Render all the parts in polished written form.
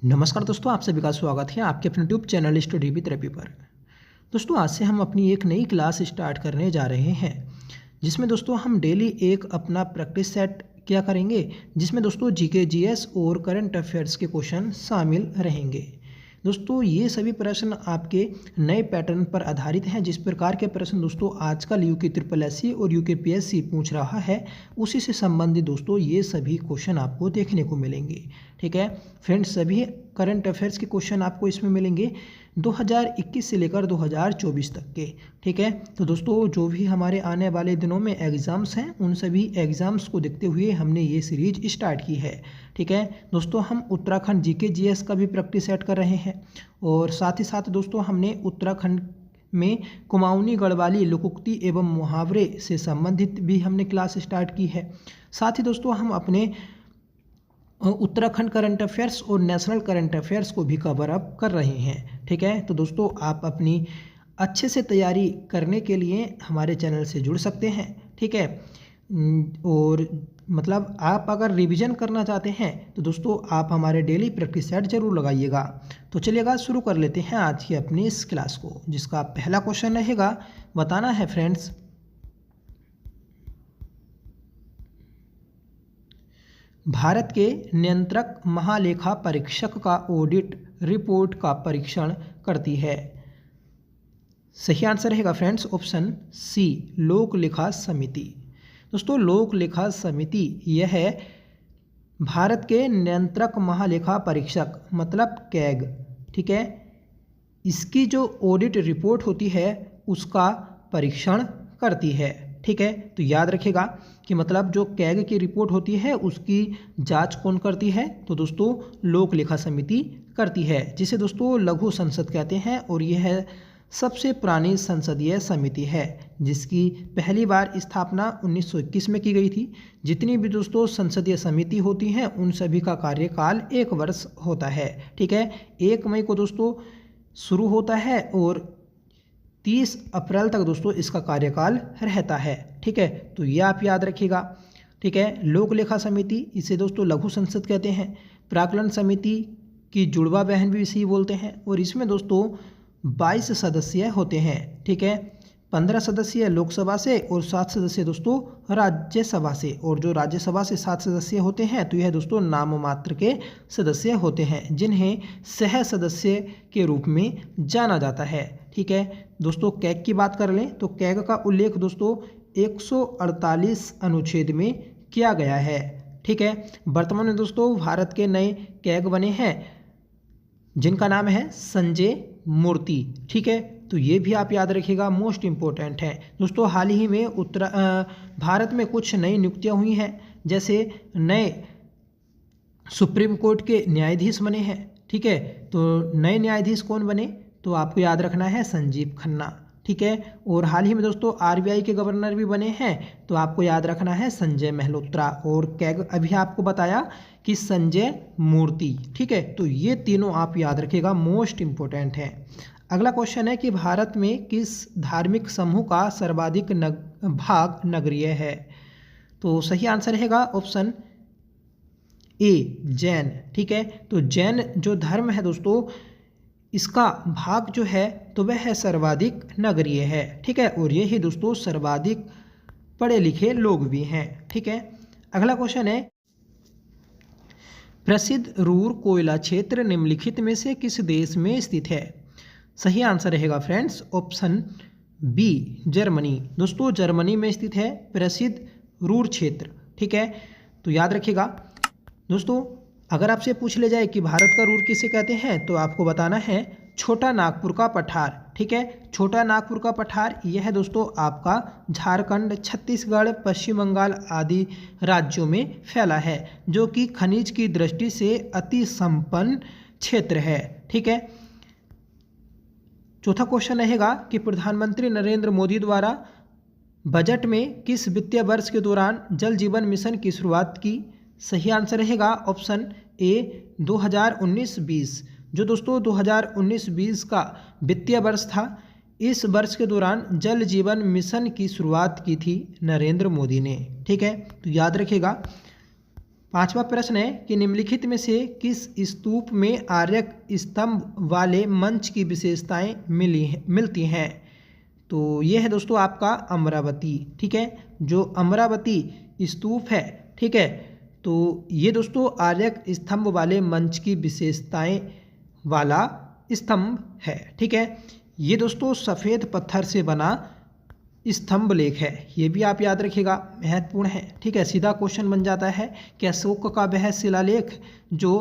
नमस्कार दोस्तों, आप सभी का स्वागत है आपके अपने YouTube channel study with Ravi पर। दोस्तों, आज से हम अपनी एक नई क्लास स्टार्ट करने जा रहे हैं, जिसमें दोस्तों हम डेली एक अपना प्रैक्टिस सेट क्या करेंगे, जिसमें दोस्तों जीके जीएस और करंट अफेयर्स के क्वेश्चन शामिल रहेंगे। दोस्तों, ये सभी प्रश्न आपके नए पैटर्न पर आधारित हैं। जिस प्रकार के प्रश्न दोस्तों आजकल यूके ट्रिपल एससी और यूके पीएससी पूछ रहा है, उसी से संबंधित दोस्तों ये सभी क्वेश्चन आपको देखने को मिलेंगे। ठीक है फ्रेंड्स, सभी करंट अफेयर्स के क्वेश्चन आपको इसमें मिलेंगे 2021 से लेकर 2024 तक के। ठीक है, तो दोस्तों जो भी हमारे आने वाले दिनों में एग्ज़ाम्स हैं, उन सभी एग्ज़ाम्स को देखते हुए हमने ये सीरीज स्टार्ट की है। ठीक है दोस्तों, हम उत्तराखंड जीके जीएस का भी प्रैक्टिस सेट कर रहे हैं, और साथ ही साथ दोस्तों हमने उत्तराखंड में कुमाऊनी गढ़वाली लोकोक्ति एवं मुहावरे से संबंधित भी हमने क्लास स्टार्ट की है। साथ ही दोस्तों हम अपने उत्तराखंड करंट अफेयर्स और नेशनल करंट अफेयर्स को भी कवर अप कर रहे हैं। ठीक है, तो दोस्तों आप अपनी अच्छे से तैयारी करने के लिए हमारे चैनल से जुड़ सकते हैं। ठीक है, और मतलब आप अगर रिवीजन करना चाहते हैं तो दोस्तों आप हमारे डेली प्रैक्टिस सेट जरूर लगाइएगा। तो चलिएगा शुरू कर लेते हैं आज की अपनी इस क्लास को, जिसका पहला क्वेश्चन रहेगा, बताना है फ्रेंड्स, भारत के नियंत्रक महालेखा परीक्षक का ऑडिट रिपोर्ट का परीक्षण करती है। सही आंसर रहेगा फ्रेंड्स ऑप्शन सी, लोक लेखा समिति। दोस्तों लोक लेखा समिति यह है भारत के नियंत्रक महालेखा परीक्षक मतलब कैग। ठीक है, इसकी जो ऑडिट रिपोर्ट होती है उसका परीक्षण करती है। ठीक है, तो याद रखिएगा कि मतलब जो कैग की रिपोर्ट होती है उसकी जांच कौन करती है, तो दोस्तों लोक लेखा समिति करती है, जिसे दोस्तों लघु संसद कहते हैं। और यह सबसे पुरानी संसदीय समिति है, जिसकी पहली बार स्थापना 1921 में की गई थी। जितनी भी दोस्तों संसदीय समिति होती हैं उन सभी का कार्यकाल 1 वर्ष होता है। ठीक है, 1 मई को दोस्तों शुरू होता है और 30 अप्रैल तक दोस्तों इसका कार्यकाल रहता है। ठीक है, तो ये आप याद रखिएगा। ठीक है, लोक लेखा समिति इसे दोस्तों लघु संसद कहते हैं। प्राक्कलन समिति की जुड़वा बहन भी इसी बोलते हैं, और इसमें दोस्तों 22 सदस्य होते हैं। ठीक है, 15 सदस्य लोकसभा से और 7 सदस्य दोस्तों राज्यसभा से। और जो राज्यसभा से 7 सदस्य होते हैं तो यह दोस्तों नाम मात्र के सदस्य होते हैं, जिन्हें सह सदस्य के रूप में जाना जाता है। ठीक है दोस्तों, कैग की बात कर लें तो कैग का उल्लेख दोस्तों 148 अनुच्छेद में किया गया है। ठीक है, वर्तमान में दोस्तों भारत के नए कैग बने हैं, जिनका नाम है संजय मूर्ति। ठीक है, तो ये भी आप याद रखिएगा, मोस्ट इम्पोर्टेंट है। दोस्तों हाल ही में भारत में कुछ नई नियुक्तियां हुई हैं, जैसे नए सुप्रीम कोर्ट के न्यायाधीश बने हैं। ठीक है, तो नए न्यायाधीश कौन बने, तो आपको याद रखना है संजीव खन्ना। ठीक है, और हाल ही में दोस्तों आरबीआई के गवर्नर भी बने हैं, तो आपको याद रखना है संजय मल्होत्रा। और कैग अभी आपको बताया कि संजय मूर्ति। ठीक है, तो ये तीनों आप याद रखिएगा, मोस्ट इम्पोर्टेंट है। अगला क्वेश्चन है कि भारत में किस धार्मिक समूह का सर्वाधिक भाग नगरीय है, तो सही आंसर रहेगा ऑप्शन ए, जैन। ठीक है, तो जैन जो धर्म है दोस्तों, इसका भाग जो है तो वह है सर्वाधिक नगरीय है। ठीक है, और यही दोस्तों सर्वाधिक पढ़े लिखे लोग भी हैं। ठीक है, अगला क्वेश्चन है, प्रसिद्ध रूर कोयला क्षेत्र निम्नलिखित में से किस देश में स्थित है। सही आंसर रहेगा फ्रेंड्स ऑप्शन बी, जर्मनी। दोस्तों जर्मनी में स्थित है प्रसिद्ध रूर क्षेत्र। ठीक है, तो याद रखिएगा दोस्तों, अगर आपसे पूछ ले जाए कि भारत का रूर किसे कहते हैं, तो आपको बताना है छोटा नागपुर का पठार। ठीक है, छोटा नागपुर का पठार यह है दोस्तों आपका झारखंड, छत्तीसगढ़, पश्चिम बंगाल आदि राज्यों में फैला है, जो कि खनिज की दृष्टि से अति संपन्न क्षेत्र है। ठीक है, चौथा क्वेश्चन रहेगा कि प्रधानमंत्री नरेंद्र मोदी द्वारा बजट में किस वित्तीय वर्ष के दौरान जल जीवन मिशन की शुरुआत की। सही आंसर रहेगा ऑप्शन ए, 2019-20। जो दोस्तों 2019-20 का वित्तीय वर्ष था, इस वर्ष के दौरान जल जीवन मिशन की शुरुआत की थी नरेंद्र मोदी ने। ठीक है, तो याद रखिएगा 5वां प्रश्न है कि निम्नलिखित में से किस स्तूप में आर्यक स्तंभ वाले मंच की विशेषताएं मिलती हैं। तो ये है दोस्तों आपका अमरावती। ठीक है, जो अमरावती स्तूप है, ठीक है, तो ये दोस्तों आर्यक स्तंभ वाले मंच की विशेषताएं वाला स्तंभ है। ठीक है, ये दोस्तों सफ़ेद पत्थर से बना स्तंभ लेख है, ये भी आप याद रखिएगा, महत्वपूर्ण है। ठीक है, सीधा क्वेश्चन बन जाता है कि अशोक का वह शिलालेख जो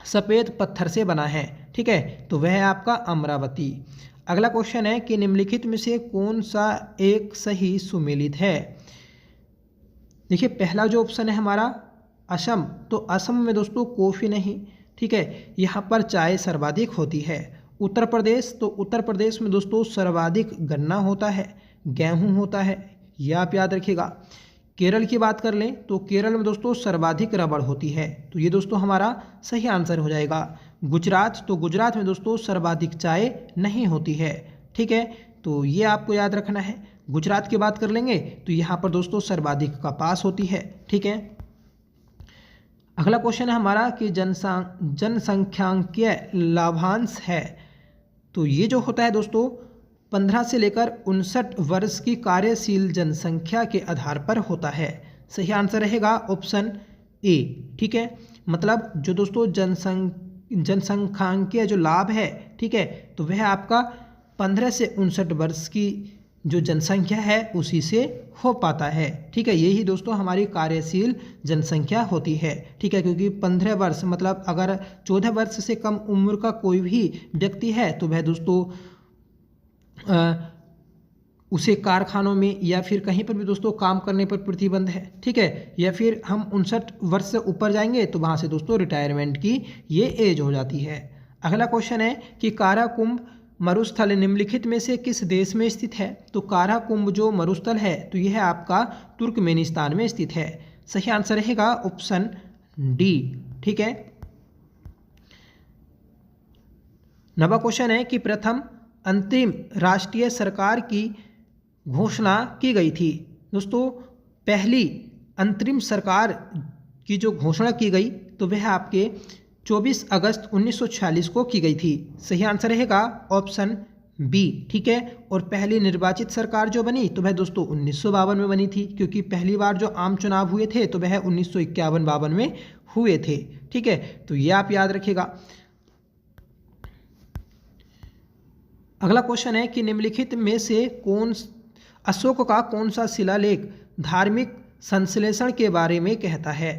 सफ़ेद पत्थर से बना है। ठीक है, तो वह है आपका अमरावती। अगला क्वेश्चन है कि निम्नलिखित में से कौन सा एक सही सुमेलित है। देखिए, पहला जो ऑप्शन है हमारा असम, तो असम में दोस्तों कॉफ़ी नहीं, ठीक है, यहाँ पर चाय सर्वाधिक होती है। उत्तर प्रदेश, तो उत्तर प्रदेश में दोस्तों सर्वाधिक गन्ना होता है, गेहूं होता है, यह आप याद रखिएगा। केरल की बात कर लें तो केरल में दोस्तों सर्वाधिक रबड़ होती है, तो ये दोस्तों हमारा सही आंसर हो जाएगा। गुजरात, तो गुजरात में दोस्तों सर्वाधिक चाय नहीं होती है। ठीक है, तो ये आपको याद रखना है। गुजरात की बात कर लेंगे तो यहाँ पर दोस्तों सर्वाधिक कपास होती है। ठीक है, अगला क्वेश्चन है हमारा कि जनसंख्यांकीय लाभांश है, तो ये जो होता है दोस्तों 15 से लेकर 59 वर्ष की कार्यशील जनसंख्या के आधार पर होता है। सही आंसर रहेगा ऑप्शन ए। ठीक है, मतलब जो दोस्तों जनसंख्यांकीय जो लाभ है, ठीक है, तो वह आपका 15 से 59 वर्ष की जो जनसंख्या है उसी से हो पाता है। ठीक है, यही दोस्तों हमारी कार्यशील जनसंख्या होती है। ठीक है, क्योंकि 15 वर्ष मतलब अगर 14 वर्ष से कम उम्र का कोई भी व्यक्ति है तो वह दोस्तों उसे कारखानों में या फिर कहीं पर भी दोस्तों काम करने पर प्रतिबंध है। ठीक है, या फिर हम 59 वर्ष से ऊपर जाएंगे तो वहाँ से दोस्तों रिटायरमेंट की ये एज हो जाती है। अगला क्वेश्चन है कि काराकुंभ मरुस्थल निम्नलिखित में से किस देश में स्थित है। तो काराकुंभ जो मरुस्थल है तो यह आपका तुर्कमेनिस्तान में स्थित है। सही आंसर रहेगा ऑप्शन डी। ठीक है, 9वां क्वेश्चन है कि प्रथम अंतरिम राष्ट्रीय सरकार की घोषणा की गई थी। दोस्तों पहली अंतरिम सरकार की जो घोषणा की गई तो वह आपके 24 अगस्त 1946 को की गई थी। सही आंसर रहेगा ऑप्शन बी। ठीक है, और पहली निर्वाचित सरकार जो बनी तो वह दोस्तों 1952 में बनी थी, क्योंकि पहली बार जो आम चुनाव हुए थे तो वह 1951-52 में हुए थे। ठीक है, तो ये आप याद रखिएगा। अगला क्वेश्चन है कि निम्नलिखित में से अशोक का कौन सा शिलालेख धार्मिक संश्लेषण के बारे में कहता है।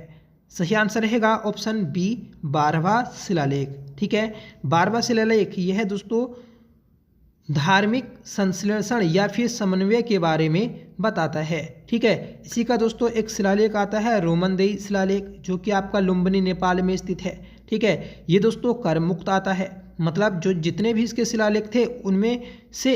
सही आंसर रहेगा ऑप्शन बी 12वां शिलालेख। ठीक है, 12वां शिलालेख यह है दोस्तों धार्मिक संश्लेषण या फिर समन्वय के बारे में बताता है। ठीक है, इसी का दोस्तों एक शिलालेख आता है रोमनदेई शिलालेख, जो कि आपका लुम्बिनी नेपाल में स्थित है। ठीक है, ये दोस्तों कर मुक्त आता है, मतलब जो जितने भी इसके शिलालेख थे उनमें से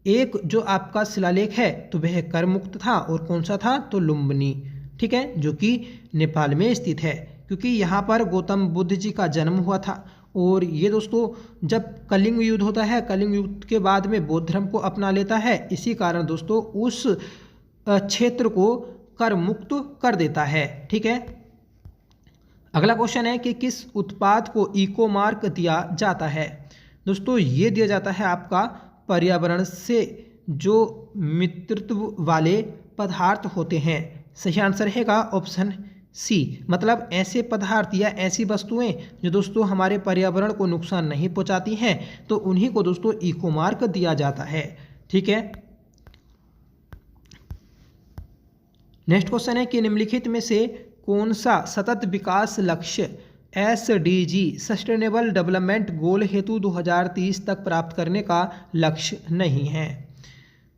एक जो आपका शिलालेख है तो वह कर मुक्त था, और कौन सा था तो लुम्बिनी। ठीक है, जो कि नेपाल में स्थित है, क्योंकि यहाँ पर गौतम बुद्ध जी का जन्म हुआ था। और ये दोस्तों जब कलिंग युद्ध होता है, कलिंग युद्ध के बाद में बौद्ध धर्म को अपना लेता है, इसी कारण दोस्तों उस क्षेत्र को कर मुक्त कर देता है। ठीक है, अगला क्वेश्चन है कि किस उत्पाद को इको मार्क दिया जाता है। दोस्तों ये दिया जाता है आपका पर्यावरण से जो मित्रत्व वाले पदार्थ होते हैं। सही आंसर रहेगा ऑप्शन सी, मतलब ऐसे पदार्थ या ऐसी वस्तुएं जो दोस्तों हमारे पर्यावरण को नुकसान नहीं पहुंचाती हैं तो उन्हीं को दोस्तों इको मार्क दिया जाता है। ठीक है, नेक्स्ट क्वेश्चन है कि निम्नलिखित में से कौन सा सतत विकास लक्ष्य SDG सस्टेनेबल डेवलपमेंट गोल हेतु 2030 तक प्राप्त करने का लक्ष्य नहीं है।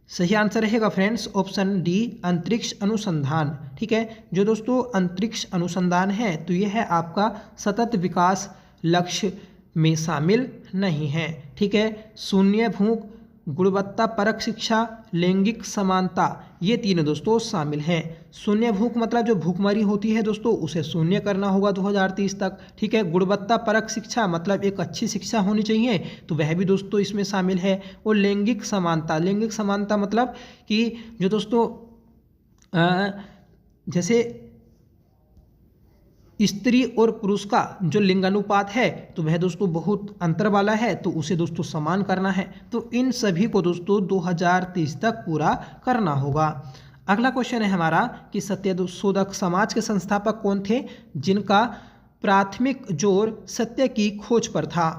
सही आंसर रहेगा फ्रेंड्स ऑप्शन डी अंतरिक्ष अनुसंधान। ठीक है, जो दोस्तों अंतरिक्ष अनुसंधान है तो यह है आपका सतत विकास लक्ष्य में शामिल नहीं है। ठीक है, शून्य भूख, गुणवत्ता परक शिक्षा, लैंगिक समानता, ये तीनों दोस्तों शामिल हैं। शून्य भूख मतलब जो भूखमरी होती है दोस्तों उसे शून्य करना होगा 2030 तक। ठीक है, गुणवत्ता परक शिक्षा मतलब एक अच्छी शिक्षा होनी चाहिए, तो वह भी दोस्तों इसमें शामिल है। और लैंगिक समानता, लैंगिक समानता मतलब कि जो दोस्तों जैसे स्त्री और पुरुष का जो लिंगानुपात है तो वह दोस्तों बहुत अंतर वाला है, तो उसे दोस्तों समान करना है। तो इन सभी को दोस्तों 2030 तक पूरा करना होगा। अगला क्वेश्चन है हमारा कि सत्यशोधक समाज के संस्थापक कौन थे जिनका प्राथमिक जोर सत्य की खोज पर था।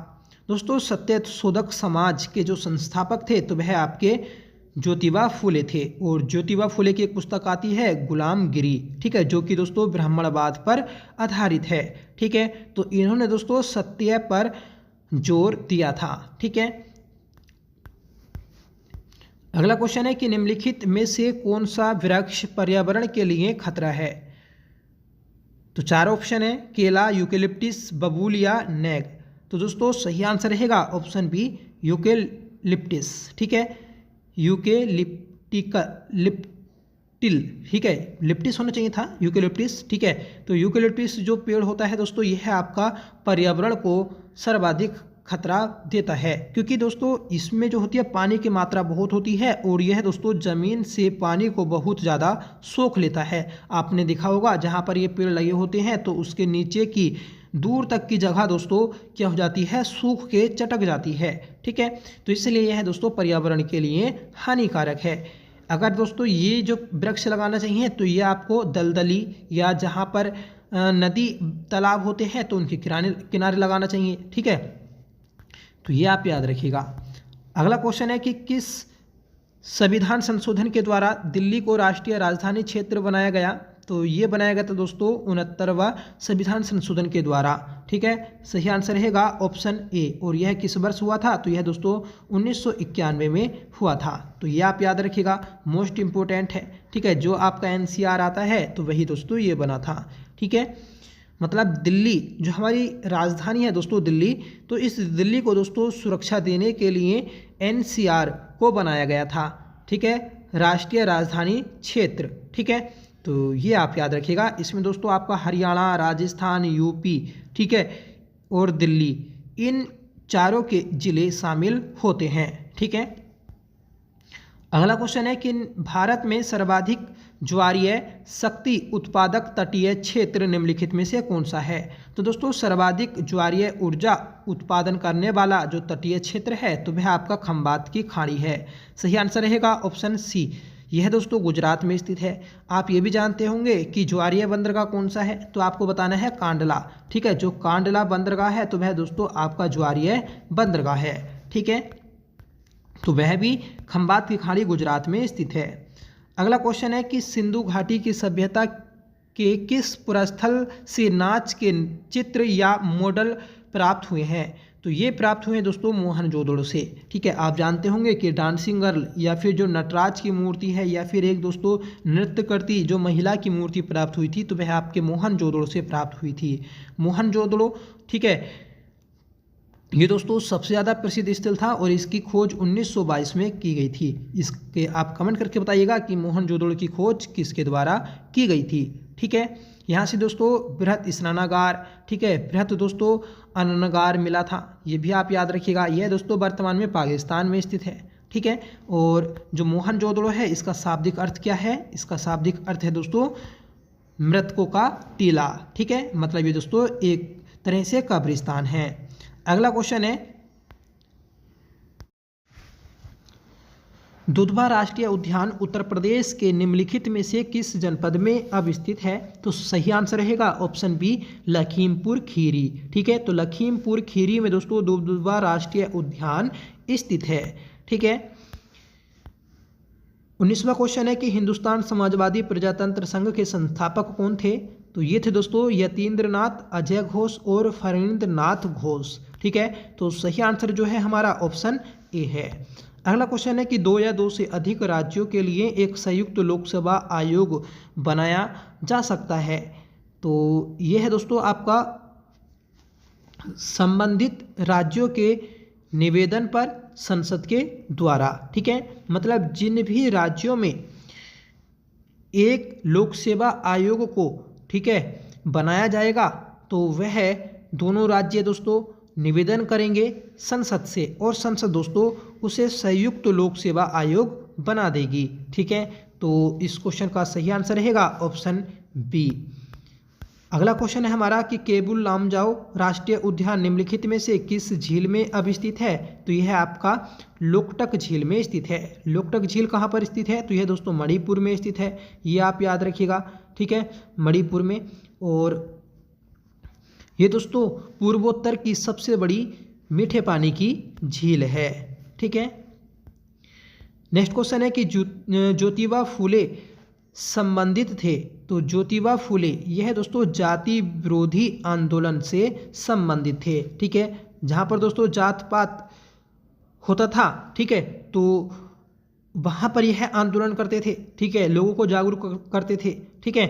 दोस्तों सत्यशोधक समाज के जो संस्थापक थे तो वह आपके ज्योतिबा फुले थे, और ज्योतिबा फुले की एक पुस्तक आती है गुलामगिरी, ठीक है, जो कि दोस्तों ब्राह्मणवाद पर आधारित है। ठीक है, तो इन्होंने दोस्तों सत्य पर जोर दिया था। ठीक है, अगला क्वेश्चन है कि निम्नलिखित में से कौन सा वृक्ष पर्यावरण के लिए खतरा है। तो चार ऑप्शन है, केला, यूकेलिप्टिस, बबूल या नेग। तो दोस्तों सही आंसर रहेगा ऑप्शन बी, यूकेलिप्टिस। ठीक है, लिप्टिल, ठीक है, लिप्टिस होना चाहिए था, यूकेलिप्टिस। ठीक है, तो यूकेलिप्टिस जो पेड़ होता है दोस्तों यह आपका पर्यावरण को सर्वाधिक खतरा देता है, क्योंकि दोस्तों इसमें जो होती है पानी की मात्रा बहुत होती है, और यह दोस्तों ज़मीन से पानी को बहुत ज़्यादा सोख लेता है। आपने देखा होगा जहाँ पर ये पेड़ लगे होते हैं तो उसके नीचे की दूर तक की जगह दोस्तों क्या हो जाती है, सूख के चटक जाती है। ठीक है, तो इसलिए यह दोस्तों पर्यावरण के लिए हानिकारक है। अगर दोस्तों ये जो वृक्ष लगाना चाहिए तो ये आपको दलदली या जहाँ पर नदी तालाब होते हैं तो उनके किनारे लगाना चाहिए। ठीक है, तो ये आप याद रखिएगा। अगला क्वेश्चन है कि किस संविधान संशोधन के द्वारा दिल्ली को राष्ट्रीय राजधानी क्षेत्र बनाया गया। तो ये बनाया गया था दोस्तों 69वां संविधान संशोधन के द्वारा। ठीक है, सही आंसर रहेगा ऑप्शन ए। और यह किस वर्ष हुआ था, तो यह दोस्तों 1991 में हुआ था। तो ये आप याद रखिएगा, मोस्ट इम्पोर्टेंट है। ठीक है, जो आपका एनसीआर आता है तो वही दोस्तों ये बना था। ठीक है, मतलब दिल्ली जो हमारी राजधानी है दोस्तों दिल्ली, तो इस दिल्ली को दोस्तों सुरक्षा देने के लिए एनसीआर को बनाया गया था। ठीक है, राष्ट्रीय राजधानी क्षेत्र। ठीक है, तो ये आप याद रखिएगा। इसमें दोस्तों आपका हरियाणा, राजस्थान, यूपी, ठीक है, और दिल्ली, इन चारों के जिले शामिल होते हैं। ठीक है, अगला क्वेश्चन है कि भारत में सर्वाधिक ज्वारीय शक्ति उत्पादक तटीय क्षेत्र निम्नलिखित में से कौन सा है। तो दोस्तों सर्वाधिक ज्वारीय ऊर्जा उत्पादन करने वाला जो तटीय क्षेत्र है तो वह आपका खंबात की खाड़ी है। सही आंसर रहेगा ऑप्शन सी। यह दोस्तों गुजरात में स्थित है। आप ये भी जानते होंगे कि ज्वारीय बंदरगाह कौन सा है, तो आपको बताना है कांडला। ठीक है, जो कांडला बंदरगाह है तो वह दोस्तों आपका ज्वारीय बंदरगाह है। ठीक है, तो वह भी खंबात की खाड़ी गुजरात में स्थित है। अगला क्वेश्चन है कि सिंधु घाटी की सभ्यता के किस पुरास्थल से नाच के चित्र या मॉडल प्राप्त हुए हैं। तो ये प्राप्त हुए हैं दोस्तों मोहनजोदड़ो से। ठीक है, आप जानते होंगे कि डांसिंग गर्ल या फिर जो नटराज की मूर्ति है या फिर एक दोस्तों नृत्य करती जो महिला की मूर्ति प्राप्त हुई थी तो वह आपके मोहनजोदड़ो से प्राप्त हुई थी। मोहनजोदड़ो, ठीक है, ये दोस्तों सबसे ज़्यादा प्रसिद्ध स्थल था और इसकी खोज 1922 में की गई थी। इसके आप कमेंट करके बताइएगा कि मोहनजोदड़ो की खोज किसके द्वारा की गई थी। ठीक है, यहाँ से दोस्तों बृहत स्नानागार, ठीक है, बृहत दोस्तों अन्नगार मिला था, ये भी आप याद रखिएगा। यह दोस्तों वर्तमान में पाकिस्तान में स्थित है। ठीक है, और जो मोहनजोदड़ो है इसका शाब्दिक अर्थ क्या है, इसका शाब्दिक अर्थ है दोस्तों मृतकों का टीला। ठीक है, मतलब ये दोस्तों एक तरह से कब्रिस्तान है। अगला क्वेश्चन है दुधवा राष्ट्रीय उद्यान उत्तर प्रदेश के निम्नलिखित में से किस जनपद में अवस्थित है। तो सही आंसर रहेगा ऑप्शन बी, लखीमपुर खीरी। ठीक है, तो लखीमपुर खीरी में दोस्तों दुधवा राष्ट्रीय उद्यान स्थित है। ठीक है, 19वां क्वेश्चन है कि हिंदुस्तान समाजवादी प्रजातंत्र संघ के संस्थापक कौन थे। तो ये थे दोस्तों यतीन्द्रनाथ, अजय घोष और फणींद्रनाथ घोष। ठीक है, तो सही आंसर जो है हमारा ऑप्शन ए है। अगला क्वेश्चन है कि 2 या 2 से अधिक राज्यों के लिए एक संयुक्त लोकसेवा आयोग बनाया जा सकता है। तो यह है दोस्तों आपका संबंधित राज्यों के निवेदन पर संसद के द्वारा। ठीक है, मतलब जिन भी राज्यों में एक लोक सेवा आयोग को, ठीक है, बनाया जाएगा तो वह दोनों राज्य दोस्तों निवेदन करेंगे संसद से और संसद दोस्तों उसे संयुक्त लोक सेवा आयोग बना देगी। ठीक है, तो इस क्वेश्चन का सही आंसर रहेगा ऑप्शन बी। अगला क्वेश्चन है हमारा कि केबुल लामजाओ राष्ट्रीय उद्यान निम्नलिखित में से किस झील में अवस्थित है? तो यह आपका लोकटक झील में स्थित है। लोकटक झील कहाँ पर स्थित है? तो यह दोस्तों मणिपुर में स्थित है, ये आप याद रखिएगा, ठीक है, मणिपुर में। और ये दोस्तों पूर्वोत्तर की सबसे बड़ी मीठे पानी की झील है, ठीक है। नेक्स्ट क्वेश्चन है कि ज्योतिबा फूले संबंधित थे? तो ज्योतिबा फूले यह दोस्तों जाति विरोधी आंदोलन से संबंधित थे, ठीक है, जहाँ पर दोस्तों जात पात होता था, ठीक है, तो वहाँ पर यह आंदोलन करते थे, ठीक है, लोगों को जागरूक करते थे, ठीक है।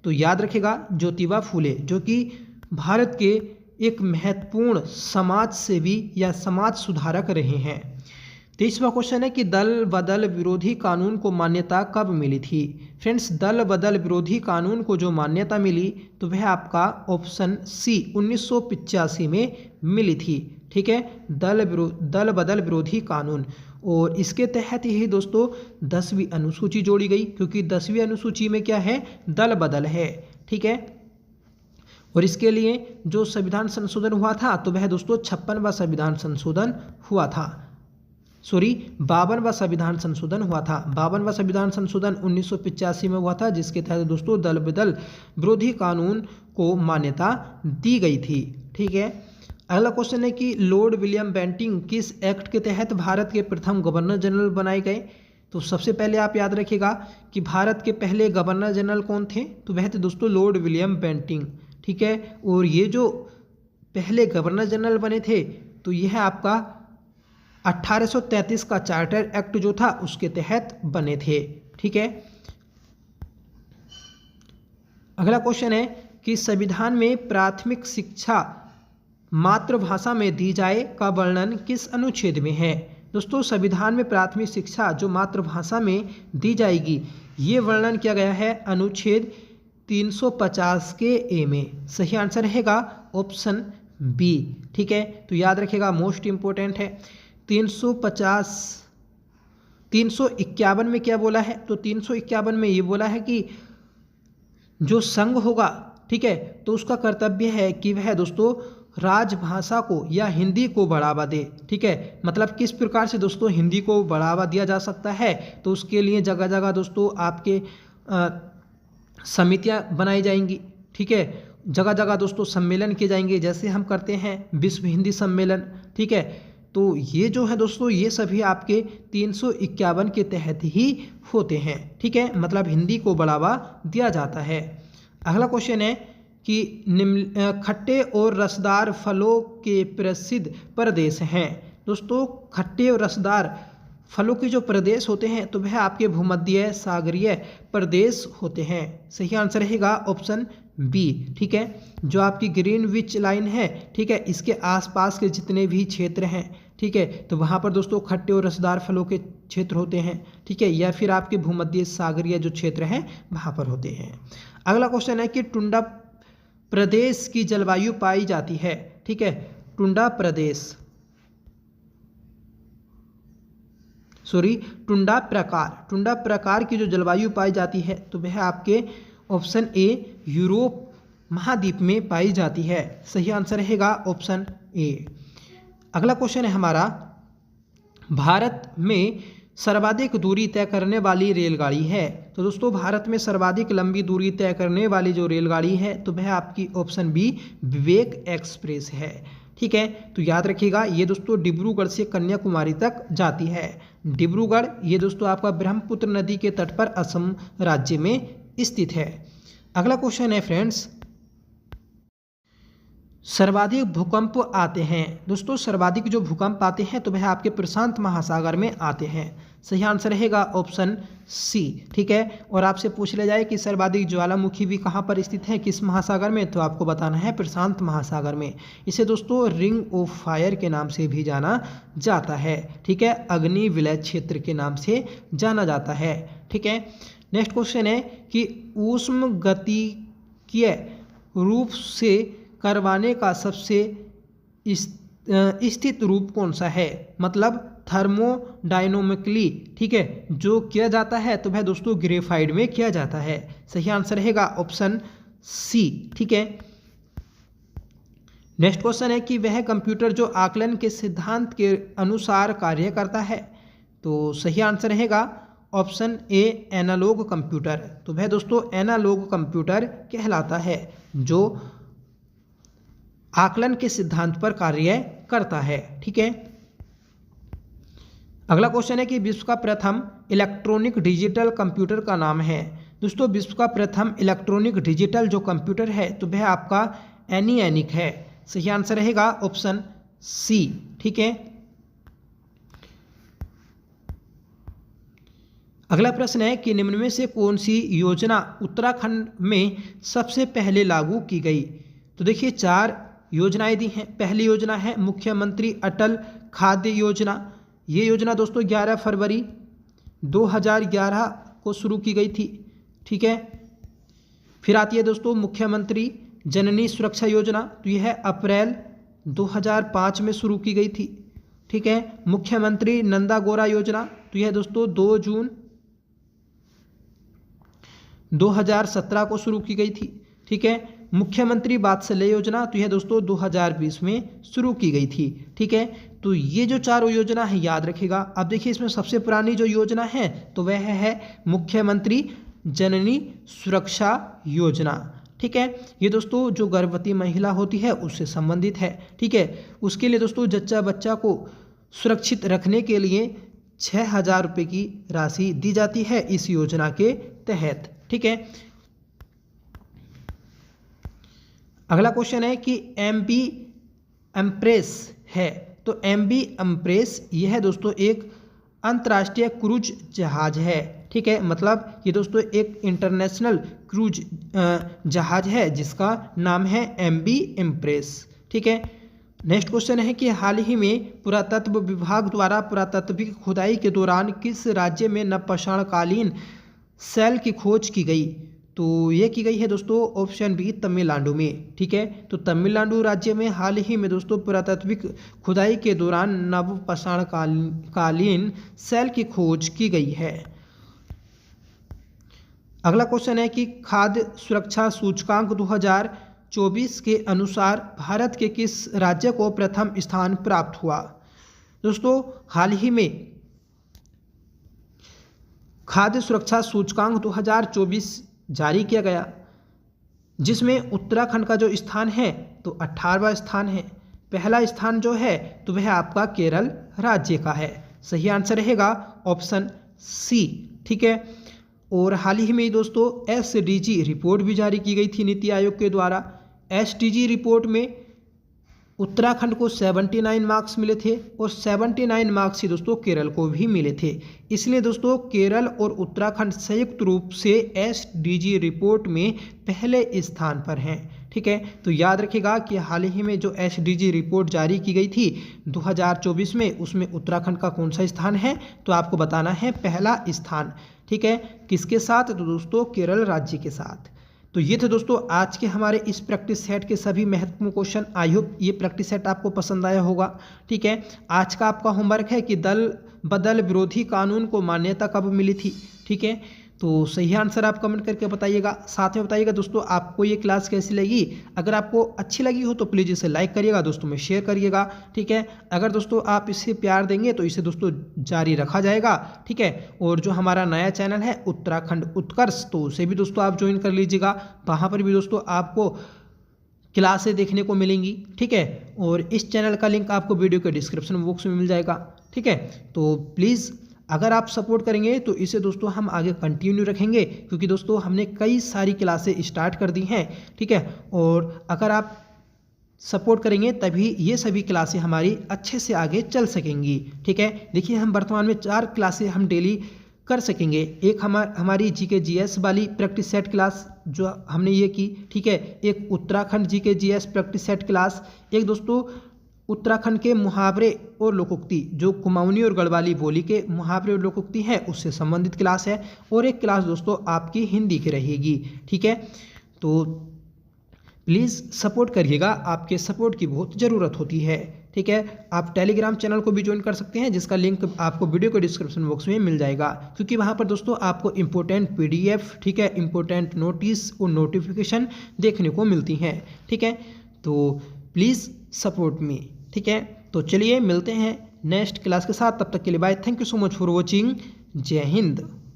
तो याद रखेगा ज्योतिबा फूले जो कि भारत के एक महत्वपूर्ण समाज सेवी या समाज सुधारक रहे हैं। 23वां क्वेश्चन है कि दल बदल विरोधी कानून को मान्यता कब मिली थी? फ्रेंड्स, दल बदल विरोधी कानून को जो मान्यता मिली तो वह आपका ऑप्शन सी 1985 में मिली थी, ठीक है, दल बदल विरोधी कानून। और इसके तहत ही दोस्तों 10वीं अनुसूची जोड़ी गई, क्योंकि 10वीं अनुसूची में क्या है? दल बदल है, ठीक है। और इसके लिए जो संविधान संशोधन हुआ था तो वह दोस्तों 56वां संविधान संशोधन हुआ था, 52वां संविधान संशोधन हुआ था। 52वां संविधान संशोधन 1985 में हुआ था, जिसके तहत दोस्तों दल बदल विरोधी कानून को मान्यता दी गई थी, ठीक है। अगला क्वेश्चन है कि लॉर्ड विलियम बेंटिंक किस एक्ट के तहत भारत के प्रथम गवर्नर जनरल बनाए गए? तो सबसे पहले आप याद रखिएगा कि भारत के पहले गवर्नर जनरल कौन थे? तो वह थे दोस्तों लॉर्ड विलियम बेंटिंक, ठीक है। और ये जो पहले गवर्नर जनरल बने थे तो यह आपका 1833 का चार्टर एक्ट जो था उसके तहत बने थे, ठीक है। अगला क्वेश्चन है कि संविधान में प्राथमिक शिक्षा मातृभाषा में दी जाए का वर्णन किस अनुच्छेद में है? दोस्तों, संविधान में प्राथमिक शिक्षा जो मातृभाषा में दी जाएगी ये वर्णन किया गया है अनुच्छेद 350 के ए में। सही आंसर रहेगा ऑप्शन बी, ठीक है। तो याद रखिएगा, मोस्ट इंपोर्टेंट है। 351 में क्या बोला है? तो 351 में ये बोला है कि जो संघ होगा, ठीक है, तो उसका कर्तव्य है कि वह दोस्तों राजभाषा को या हिंदी को बढ़ावा दे, ठीक है। मतलब किस प्रकार से दोस्तों हिंदी को बढ़ावा दिया जा सकता है? तो उसके लिए जगह जगह दोस्तों आपके समितियां बनाई जाएंगी, ठीक है, जगह जगह दोस्तों सम्मेलन किए जाएंगे, जैसे हम करते हैं विश्व हिंदी सम्मेलन, ठीक है। तो ये जो है दोस्तों ये सभी आपके 351 के तहत ही होते हैं, ठीक है, मतलब हिंदी को बढ़ावा दिया जाता है। अगला क्वेश्चन है कि खट्टे और रसदार फलों के प्रसिद्ध प्रदेश हैं। दोस्तों, खट्टे और रसदार फलों के जो प्रदेश होते हैं तो वह आपके भूमध्य सागरीय प्रदेश होते हैं। सही आंसर रहेगा ऑप्शन बी, ठीक है। जो आपकी ग्रीनविच लाइन है, ठीक है, इसके आसपास के जितने भी क्षेत्र हैं, ठीक है, तो वहाँ पर दोस्तों खट्टे और रसदार फलों के क्षेत्र होते हैं, ठीक है, या फिर आपके भूमध्य सागरीय जो क्षेत्र हैं वहाँ पर होते हैं। अगला क्वेश्चन है कि टुंडा प्रदेश की जलवायु पाई जाती है, ठीक है, टुंडा प्रकार की जो जलवायु पाई जाती है तो वह आपके ऑप्शन ए यूरोप महाद्वीप में पाई जाती है। सही आंसर रहेगा ऑप्शन ए। अगला क्वेश्चन है हमारा, भारत में सर्वाधिक दूरी तय करने वाली रेलगाड़ी है। तो दोस्तों, भारत में सर्वाधिक लंबी दूरी तय करने वाली जो रेलगाड़ी है तो वह आपकी ऑप्शन बी विवेक एक्सप्रेस है, ठीक है। तो याद रखिएगा, ये दोस्तों डिब्रूगढ़ से कन्याकुमारी तक जाती है। डिब्रूगढ़ ये दोस्तों आपका ब्रह्मपुत्र नदी के तट पर असम राज्य में स्थित है। अगला क्वेश्चन है फ्रेंड्स, सर्वाधिक भूकंप आते हैं। दोस्तों, सर्वाधिक जो भूकंप आते हैं तो वह आपके प्रशांत महासागर में आते हैं। सही आंसर रहेगा ऑप्शन सी, ठीक है। और आपसे पूछ लिया जाए कि सर्वाधिक ज्वालामुखी भी कहाँ पर स्थित है, किस महासागर में, तो आपको बताना है प्रशांत महासागर में। इसे दोस्तों रिंग ऑफ फायर के नाम से भी जाना जाता है, ठीक है, अग्नि विलय क्षेत्र के नाम से जाना जाता है, ठीक है। नेक्स्ट क्वेश्चन है कि ऊष्मगतिकीय रूप से करवाने का सबसे स्थित रूप कौन सा है? मतलब थर्मोडायनोमिकली, ठीक है, जो किया जाता है तो वह दोस्तों ग्रेफाइट में किया जाता है। सही आंसर रहेगा ऑप्शन सी। ठीक है, नेक्स्ट क्वेश्चन है कि वह कंप्यूटर जो आकलन के सिद्धांत के अनुसार कार्य करता है। तो सही आंसर रहेगा ऑप्शन ए एनालॉग कंप्यूटर। तो वह दोस्तों एनालॉग कंप्यूटर कहलाता है जो आकलन के सिद्धांत पर कार्य करता है। ठीक है, अगला क्वेश्चन है कि विश्व का प्रथम इलेक्ट्रॉनिक डिजिटल कंप्यूटर का नाम है। दोस्तों विश्व का प्रथम इलेक्ट्रॉनिक डिजिटल जो कंप्यूटर है तो वह आपका एनियानिक है। सही आंसर रहेगा ऑप्शन सी। ठीक है, अगला प्रश्न है कि निम्न में से कौन सी योजना उत्तराखंड में सबसे पहले लागू की गई। तो देखिए 4 योजनाएं दी हैं। पहली योजना है मुख्यमंत्री अटल खाद्य योजना। ये योजना दोस्तों 11 फरवरी 2011 को शुरू की गई थी। ठीक है, फिर आती है दोस्तों मुख्यमंत्री जननी सुरक्षा योजना। तो यह अप्रैल 2005 में शुरू की गई थी। ठीक है, मुख्यमंत्री नंदा गौरा योजना। तो यह दोस्तों 2 जून 2017 को शुरू की गई थी। ठीक है, मुख्यमंत्री वात्सल्य योजना। तो यह दोस्तों 2020 में शुरू की गई थी। ठीक है, तो ये जो 4 योजना है याद रखिएगा। अब देखिए इसमें सबसे पुरानी जो योजना है तो वह है मुख्यमंत्री जननी सुरक्षा योजना। ठीक है, ये दोस्तों जो गर्भवती महिला होती है उससे संबंधित है। ठीक है, उसके लिए दोस्तों जच्चा बच्चा को सुरक्षित रखने के लिए 6,000 रुपये की राशि दी जाती है इस योजना के तहत। ठीक है, अगला क्वेश्चन है कि MV एम्प्रेस है। तो MV एम्प्रेस यह है दोस्तों एक अंतर्राष्ट्रीय क्रूज जहाज है। ठीक है, मतलब ये दोस्तों एक इंटरनेशनल क्रूज जहाज है जिसका नाम है MV एम्प्रेस। ठीक है, नेक्स्ट क्वेश्चन है कि हाल ही में पुरातत्व विभाग द्वारा पुरातत्विक खुदाई के दौरान किस राज्य में नवपाषाणकालीन सेल की खोज की गई। तो ये की गई है दोस्तों ऑप्शन बी तमिलनाडु में। ठीक है, तो तमिलनाडु राज्य में हाल ही में दोस्तों पुरातत्विक खुदाई के दौरान नवपाषाणकालीन सेल की खोज की गई है। अगला क्वेश्चन है कि खाद्य सुरक्षा सूचकांक 2024 के अनुसार भारत के किस राज्य को प्रथम स्थान प्राप्त हुआ। दोस्तों हाल ही में खाद्य सुरक्षा सूचकांक 2024 जारी किया गया जिसमें उत्तराखंड का जो स्थान है तो 18वां स्थान है। पहला स्थान जो है तो वह आपका केरल राज्य का है। सही आंसर रहेगा ऑप्शन सी। ठीक है, और हाल ही में दोस्तों SDG रिपोर्ट भी जारी की गई थी नीति आयोग के द्वारा। SDG रिपोर्ट में उत्तराखंड को 79 मार्क्स मिले थे और 79 मार्क्स ही दोस्तों केरल को भी मिले थे। इसलिए दोस्तों केरल और उत्तराखंड संयुक्त रूप से SDG रिपोर्ट में पहले स्थान पर हैं। ठीक है, तो याद रखिएगा कि हाल ही में जो SDG रिपोर्ट जारी की गई थी 2024 में उसमें उत्तराखंड का कौन सा स्थान है तो आपको बताना है पहला स्थान। ठीक है, किसके साथ तो दोस्तों केरल राज्य के साथ। तो ये थे दोस्तों आज के हमारे इस प्रैक्टिस सेट के सभी महत्वपूर्ण क्वेश्चन। आई होप ये प्रैक्टिस सेट आपको पसंद आया होगा। ठीक है, आज का आपका होमवर्क है कि दल बदल विरोधी कानून को मान्यता कब मिली थी। ठीक है, तो सही आंसर आप कमेंट करके बताइएगा। साथ में बताइएगा दोस्तों आपको ये क्लास कैसी लगी। अगर आपको अच्छी लगी हो तो प्लीज़ इसे लाइक करिएगा, दोस्तों में शेयर करिएगा। ठीक है, अगर दोस्तों आप इसे प्यार देंगे तो इसे दोस्तों जारी रखा जाएगा। ठीक है, और जो हमारा नया चैनल है उत्तराखंड उत्कर्ष तो उसे भी दोस्तों आप ज्वाइन कर लीजिएगा। वहाँ पर भी दोस्तों आपको क्लासें देखने को मिलेंगी। ठीक है, और इस चैनल का लिंक आपको वीडियो के डिस्क्रिप्शन बॉक्स में मिल जाएगा। ठीक है, तो प्लीज़ अगर आप सपोर्ट करेंगे तो इसे दोस्तों हम आगे कंटिन्यू रखेंगे क्योंकि दोस्तों हमने कई सारी क्लासें स्टार्ट कर दी हैं। ठीक है, और अगर आप सपोर्ट करेंगे तभी ये सभी क्लासें हमारी अच्छे से आगे चल सकेंगी। ठीक है, देखिए हम वर्तमान में 4 क्लासें हम डेली कर सकेंगे। एक हमारी GK GS वाली प्रैक्टिस सेट क्लास जो हमने ये की। ठीक है, एक Uttarakhand GK GS practice set class, एक दोस्तों उत्तराखंड के मुहावरे और लोकोक्ति जो कुमाऊनी और गढ़वाली बोली के मुहावरे और लोकोक्ति हैं उससे संबंधित क्लास है, और एक क्लास दोस्तों आपकी हिंदी की रहेगी। ठीक है, तो प्लीज़ सपोर्ट करिएगा, आपके सपोर्ट की बहुत ज़रूरत होती है। ठीक है, आप टेलीग्राम चैनल को भी ज्वाइन कर सकते हैं, जिसका लिंक आपको वीडियो के डिस्क्रिप्शन बॉक्स में मिल जाएगा, क्योंकि वहाँ पर दोस्तों आपको इंपॉर्टेंट PDF, ठीक है, इंपॉर्टेंट नोटिस और नोटिफिकेशन देखने को मिलती हैं। ठीक है, तो प्लीज़ सपोर्ट मी। ठीक है, तो चलिए मिलते हैं नेक्स्ट क्लास के साथ, तब तक के लिए bye. Thank you so much for watching. जय हिंद।